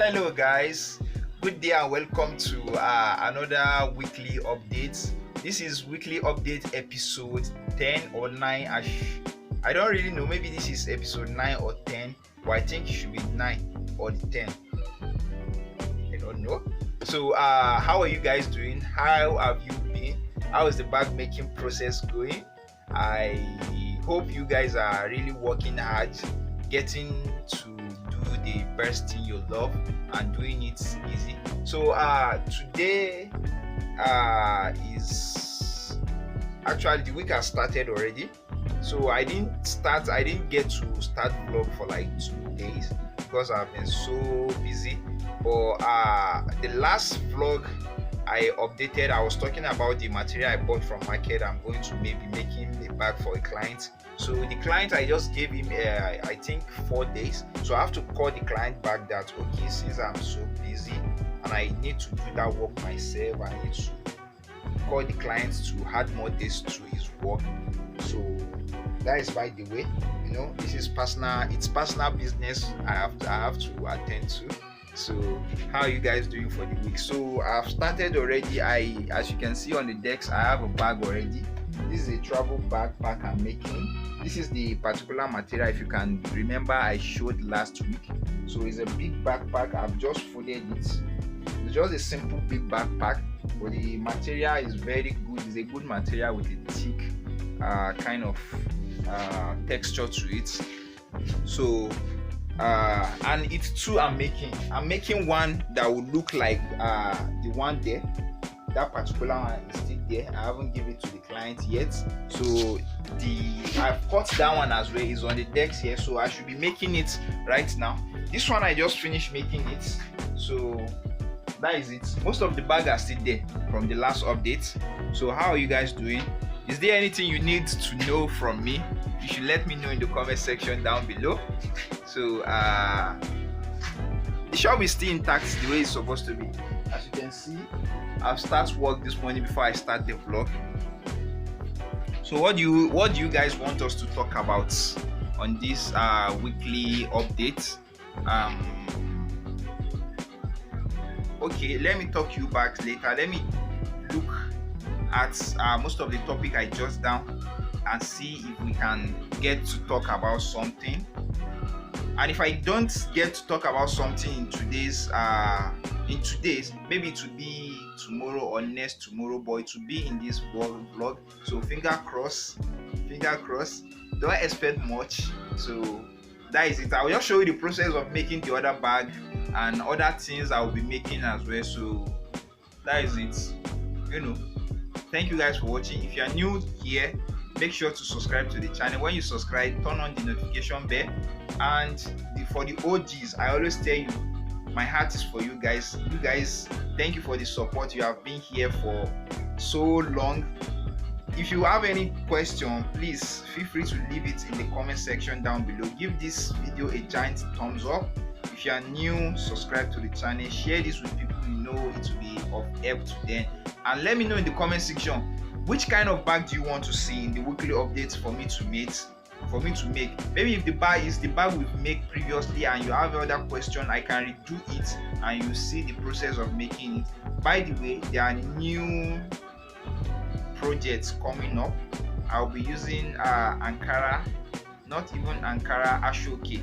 Hello guys, good day and welcome to another weekly update. This is weekly update episode 10 or 9. I don't really know, maybe this is episode 9 or 10, but I think it should be 9 or 10. I don't know. So how are you guys doing? How have you been? How is the bag making process going? I hope you guys are really working hard, getting to do the best thing you love and doing it easy. So today is actually the week has started already. So I didn't get to start vlog for like 2 days because I've been so busy. But the last vlog I updated, I was talking about the material I bought from market. I'm going to maybe making a bag for a client. So the client, I just gave him I think 4 days. So I have to call the client back that, okay, since I'm so busy and I need to do that work myself, I need to call the client to add more days to his work. So that is, by the way, this is personal. It's personal business I have to attend to. So how are you guys doing for the week? So I've started already. As you can see on the decks, I have a bag already. This is a travel backpack I'm making. This is the particular material, if you can remember, I showed last week. So it's a big backpack. I've just folded it. It's just a simple big backpack, but the material is very good. It's a good material with a thick kind of texture to it. So and it's two I'm making one that will look like the one there. That particular one is still there. I haven't given it to the client yet. So I've cut that one as well. It's on the decks here, so I should be making it right now. This one I just finished making it, so that is it. Most of the bag are still there from the last update. So how are you guys doing? Is there anything you need to know from me? You should let me know in the comment section down below. So the shop is still intact the way it's supposed to be. As you can see, I've started work this morning before I start the vlog. So what do you guys want us to talk about on this weekly update? Okay, let me talk you back later. Let me look at most of the topic I jot down and see if we can get to talk about something. And if I don't get to talk about something in today's, maybe it will be tomorrow or next tomorrow, but it will be in this vlog. So finger crossed. Don't expect much. So that is it. I will just show you the process of making the other bag and other things I will be making as well. So that is it. Thank you guys for watching. If you are new here, make sure to subscribe to the channel. When you subscribe, turn on the notification bell. And for the OGs, I always tell you, my heart is for you guys. You guys, thank you for the support. You have been here for so long. If you have any question, please feel free to leave it in the comment section down below. Give this video a giant thumbs up. If you are new, subscribe to the channel. Share this with people you know it will be of help to them. And let me know in the comment section, which kind of bag do you want to see in the weekly updates for me to make? Maybe if the bag is the bag we've made previously and you have other question, I can redo it and you see the process of making it. By the way, there are new projects coming up. I'll be using Ankara, not even Ankara, Ashoke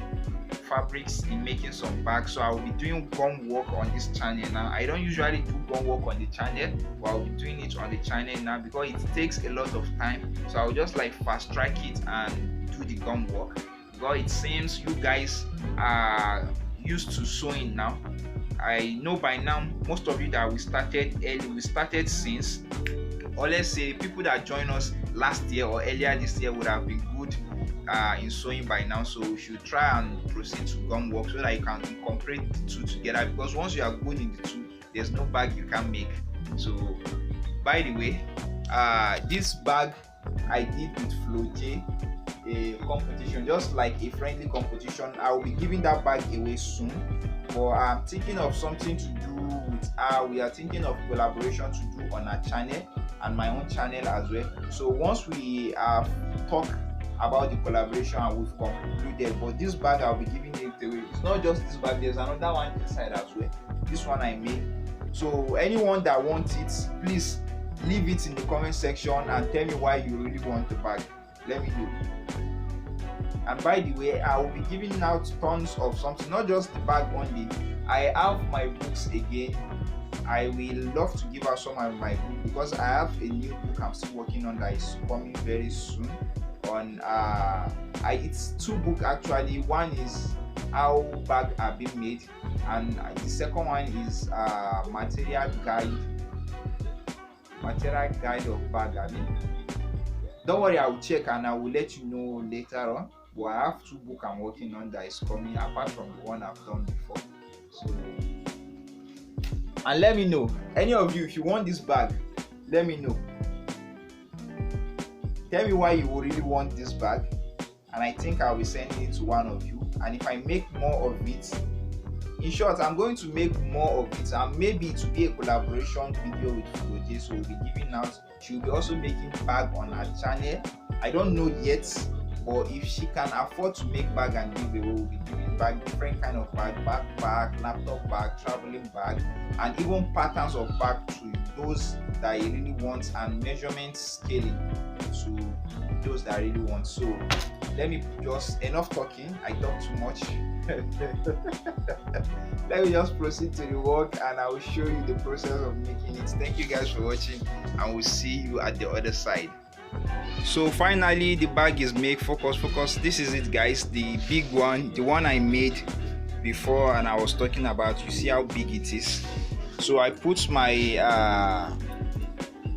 fabrics in making some bags. So I will be doing gum work on this channel now. I don't usually do gum work on the channel, but I'll be doing it on the channel now because it takes a lot of time. So I'll just like fast track it and do the gum work because it seems you guys are used to sewing now. I know by now most of you that we started since, or let's say people that joined us last year or earlier this year would have been good in sewing by now. So we should try and proceed to gum work so that you can incorporate the two together, because once you are good in the two, there's no bag you can make. So by the way, this bag I did with Floje, a competition, just like a friendly competition. I will be giving that bag away soon, but I'm thinking of something to do with her. We are thinking of collaboration to do on our channel and my own channel as well. So once we have talked about the collaboration and we've concluded. But this bag I'll be giving it away. It's not just this bag, there's another one inside as well. This one I made. So anyone that wants it, please leave it in the comment section and tell me why you really want the bag. Let me know. And by the way, I will be giving out tons of something, not just the bag only. I have my books again. I will love to give out some of my book because I have a new book I'm still working on that is coming very soon. On it's 2 books actually. One is how bag are being made, and the second one is material guide of bag. Don't worry, I will check and I will let you know later on. But I have 2 books I'm working on that is coming apart from the one I've done before. So, and let me know, any of you, if you want this bag, let me know. Tell me why you really want this bag, and I think I'll be sending it to one of you. And if I make more of it, in short, I'm going to make more of it, and maybe it will be a collaboration video with Fugoje. So we'll be giving out, she'll be also making bag on her channel. I don't know yet, but if she can afford to make bag and give away, we'll be giving bag, different kind of bag, backpack, laptop bag, traveling bag, and even patterns of bag to those that you really want, and measurement scaling to those that really want. So let me just, enough talking, I talk too much. Let me just proceed to the work and I will show you the process of making it. Thank you guys for watching, and we'll see you at the other side. So finally the bag is made. Focus. This is it, guys, the big one, the one I made before and I was talking about. You see how big it is. So I put my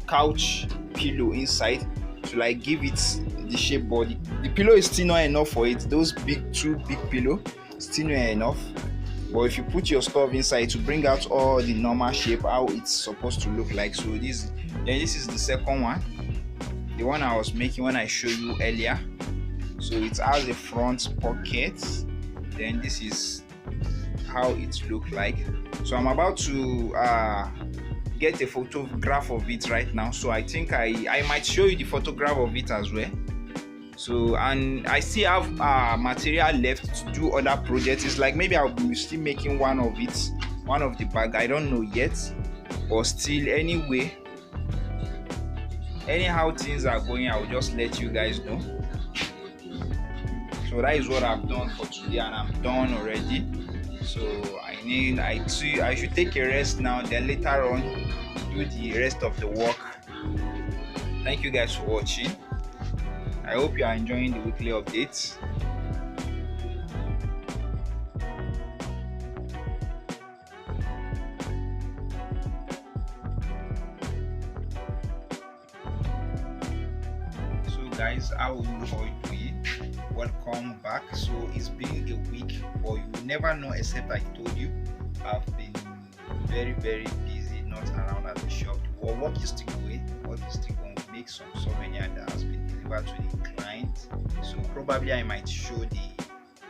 couch pillow inside to like give it the shape, body. The pillow is still not enough for it. Those 2 big pillow still not enough, but if you put your stuff inside to bring out all the normal shape how it's supposed to look like. So this is the second one, the one I was making when I showed you earlier. So it has a front pocket. Then this is how it looks like. So I'm about to get a photograph of it right now. So I think I might show you the photograph of it as well. So, and I still have material left to do other projects. It's like maybe I'll be still making one of the bag. I don't know yet, but still, anyway, anyhow things are going, I will just let you guys know. So that is what I've done for today, and I'm done already. So I should take a rest now, then later on do the rest of the work. Thank you guys for watching. I hope you are enjoying the weekly updates. So guys, how are you all doing? Welcome back. So it's been a week, but you will never know except I told you. I've been very busy, not around at the shop. Well, work is still going. Make some souvenir that has been delivered to the client. So probably I might show the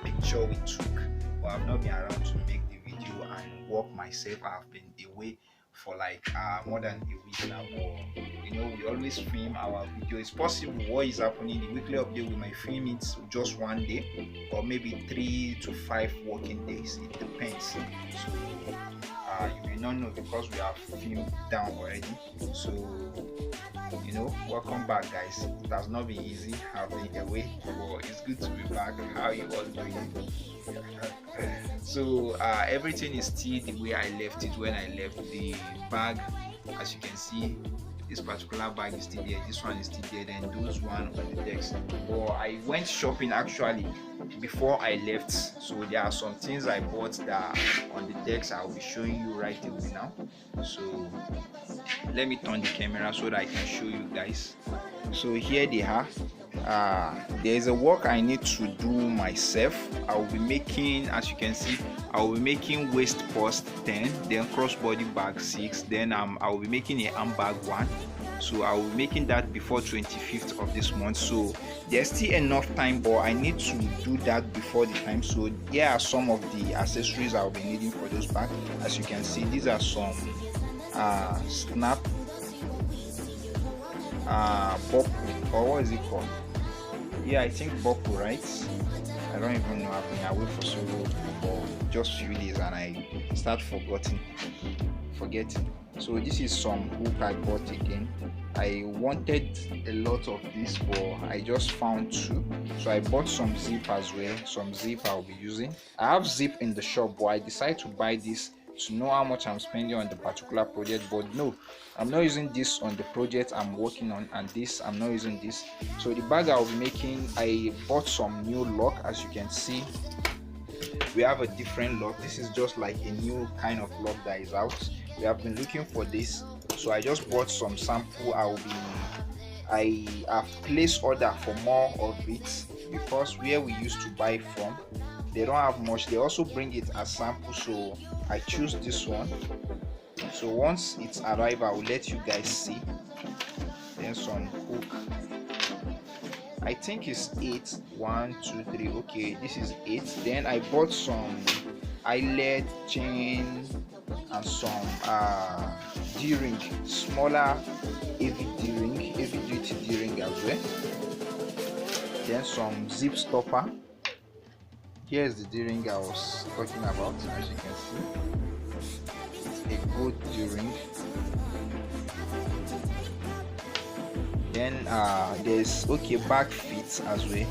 picture we took, but I've not been around to make the video and work myself. I've been away for like more than a week now, but you know, we always film our video. It's possible what is happening, the weekly update, we might film it just one day or maybe 3 to 5 working days. It depends. So you may not know because we have filmed down already. So you know, welcome back, guys. It has not been easy having away, but it's good to be back. How you all doing? So everything is still the way I left it when I left. The bag, as you can see, this particular bag is still there, this one is still there, then those one on the desk. But I went shopping actually before I left, so there are some things I bought that on the decks I'll be showing you right away now. So let me turn the camera so that I can show you guys. So here they are. There is a work I need to do myself. I will be making, as you can see, I will be making waist post 10, then crossbody bag 6, then I will be making a handbag 1. So I will be making that before 25th of this month. So there's still enough time, but I need to do that before the time. So here are some of the accessories I'll be needing for those bags. As you can see, these are some snap buckle, or what is it called? yeah, I think buckle, right? I don't even know. I've been away for so long for just few days and I start forgetting. So this is some hook I bought again. I wanted a lot of this, but I just found two. So I bought some zip as well. Some zip I'll be using. I have zip in the shop, but I decided to buy this to know how much I'm spending on the particular project. But no, I'm not using this on the project I'm working on, and this I'm not using this. So the bag I'll be making, I bought some new lock. As you can see, we have a different lock. This is just like a new kind of lock that is out. We have been looking for this, so I just bought some sample. I have placed order for more of it because where we used to buy from, they don't have much. They also bring it as sample, so I choose this one. So once it's arrived, I will let you guys see. Then some hook, I think it's 8. 1 2 3. Okay, this is 8. Then I bought some eyelet chain and some d-ring, smaller heavy duty d-ring as well. Then some zip stopper. Here's the d-ring I was talking about. As you can see, it's a good d-ring. Then there's back fits as well.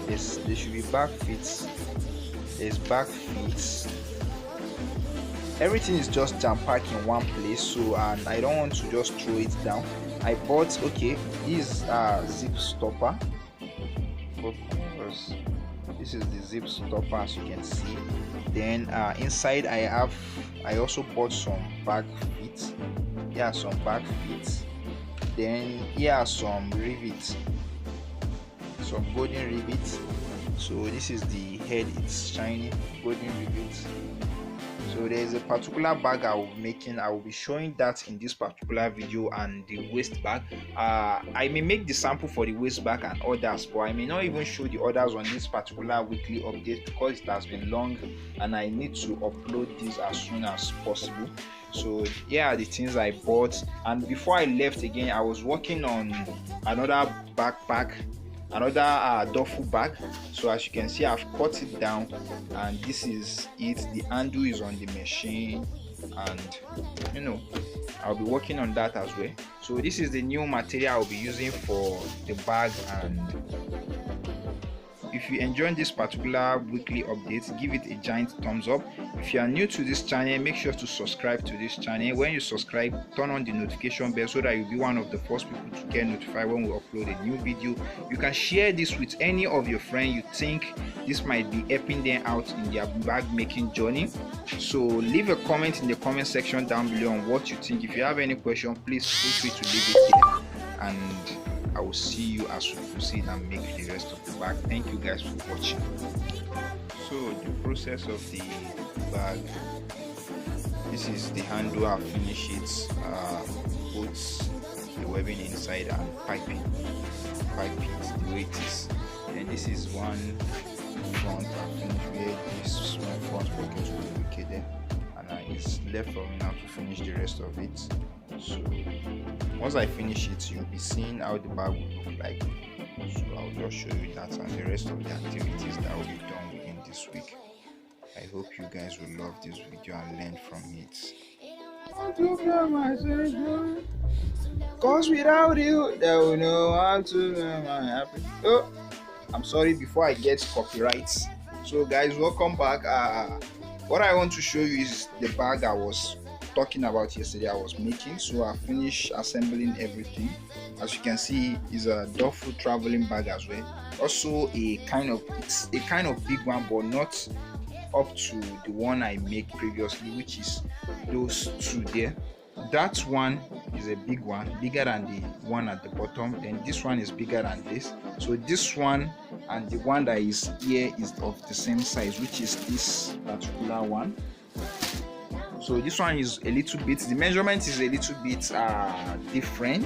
There should be back fits. There's back fits. Everything is just jam packed in one place, so and I don't want to just throw it down. I bought this zip stopper. This is the zip stopper, as you can see. Then inside I also bought some back fits. Yeah, some back fits. Then here are some rivets, some golden rivets. So this is the head, it's shiny golden rivets. So there is a particular bag I will be making. I will be showing that in this particular video, and the waist bag. I may make the sample for the waist bag and others, but I may not even show the others on this particular weekly update because it has been long and I need to upload this as soon as possible. So here are the things I bought, and before I left again, I was working on another backpack, another duffel bag. So as you can see, I've cut it down, and this is it. The handle is on the machine, and I'll be working on that as well. So this is the new material I'll be using for the bag. And if you enjoyed this particular weekly update, give it a giant thumbs up. If you are new to this channel, make sure to subscribe to this channel. When you subscribe, turn on the notification bell so that you'll be one of the first people to get notified when we upload a new video. You can share this with any of your friends you think this might be helping them out in their bag making journey. So leave a comment in the comment section down below on what you think. If you have any question, please feel free to leave it there, and I will see you as we proceed and make the rest of the bag. Thank you guys for watching. So the process of the bag, this is the handle. I've finished it, put the webbing inside and pipe it the way it is. And this is one front. I've finished where this small front pocket will be located, and it's left for me now to finish the rest of it. So once I finish it, you'll be seeing how the bag will look like. So I'll just show you that and the rest of the activities that will be done within this week. I hope you guys will love this video and learn from it. Cause without you, they will know how to make my happy. Oh, I'm sorry before I get copyrights. So guys, welcome back. What I want to show you is the bag I was talking about yesterday. I was making. So I finished assembling everything. As you can see, is a duffel traveling bag as well. Also it's a kind of big one, but not up to the one I made previously, which is those two there. That one is a big one, bigger than the one at the bottom. Then this one is bigger than this. So this one and the one that is here is of the same size, which is this particular one. So this one is a little bit, the measurement is a little bit different,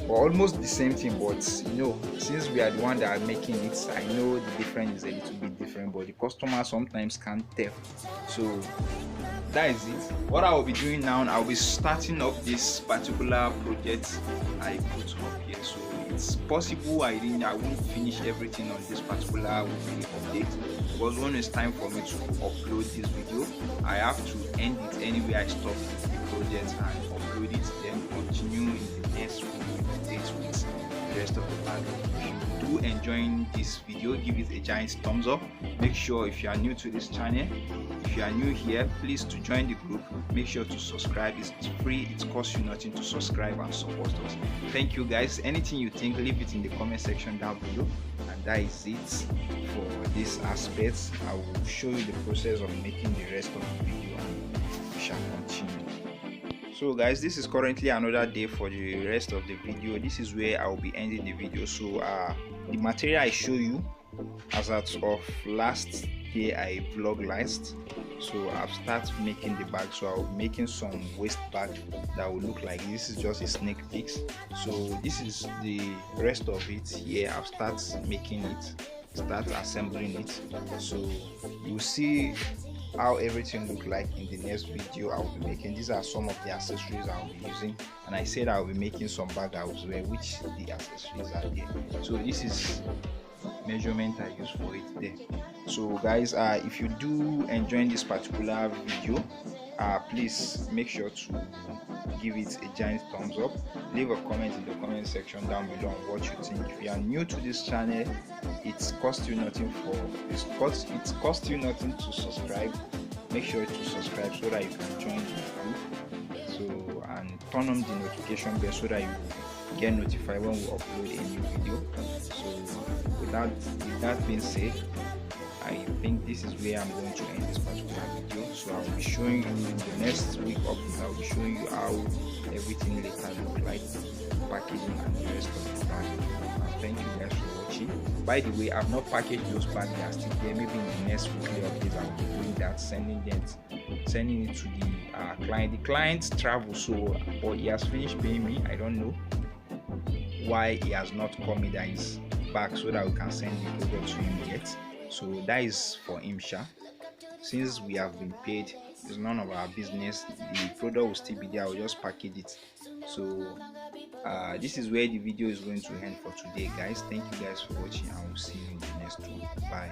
or almost the same thing, but since we are the one that are making it, I know the difference is a little bit different, but the customer sometimes can't tell. So that is it. What I will be doing now, I'll be starting up this particular project I put up here. So it's possible I won't finish everything on this particular weekly update, because when it's time for me to upload this video, I have to end it anywhere I stopped the project and upload it, then continue in the next weekly update with the rest of the bag. If you do enjoying this video, give it a giant thumbs up. Make sure, if you are new to this channel, if you are new here, please to join the group, make sure to subscribe. It's free, it costs you nothing to subscribe and support us. Thank you guys. Anything you think, leave it in the comment section down below. And that is it for this aspect. I will show you the process of making the rest of the video and we shall continue. So guys, this is currently another day for the rest of the video. This is where I will be ending the video. So the material I show you as at of last day I vlog last, so I've started making the bag. So I'll be making some waist bag that will look like this. Is just a sneak peek. So this is the rest of it here. I've started making it, start assembling it, so you'll see how everything look like in the next video I'll be making. These are some of the accessories I'll be using, and I said I'll be making some bag as well, which the accessories are there. So this is measurement I use for it there. So guys, if you do enjoy this particular video, please make sure to give it a giant thumbs up. Leave a comment in the comment section down below on what you think. If you are new to this channel, it costs you nothing to subscribe. Make sure to subscribe so that you can join the group. So, and turn on the notification bell so that you get notified when we upload a new video. So with that being said, I think this is where I'm going to end this particular video. So I'll be showing you in the next week update. I'll be showing you how everything later look like, packaging and the rest of the bag. Thank you guys for watching. By the way, I've not packaged those bags, they are still there. Maybe in the next weekly update I'll be doing that, sending it to the client. The client travels, so or he has finished paying me. I don't know why he has not called me that is back so that we can send the product to him yet. So that is for him, sha. Since we have been paid, it's none of our business. The product will still be there. I'll just package it. So this is where the video is going to end for today, guys. Thank you guys for watching, and we'll see you in the next one. Bye.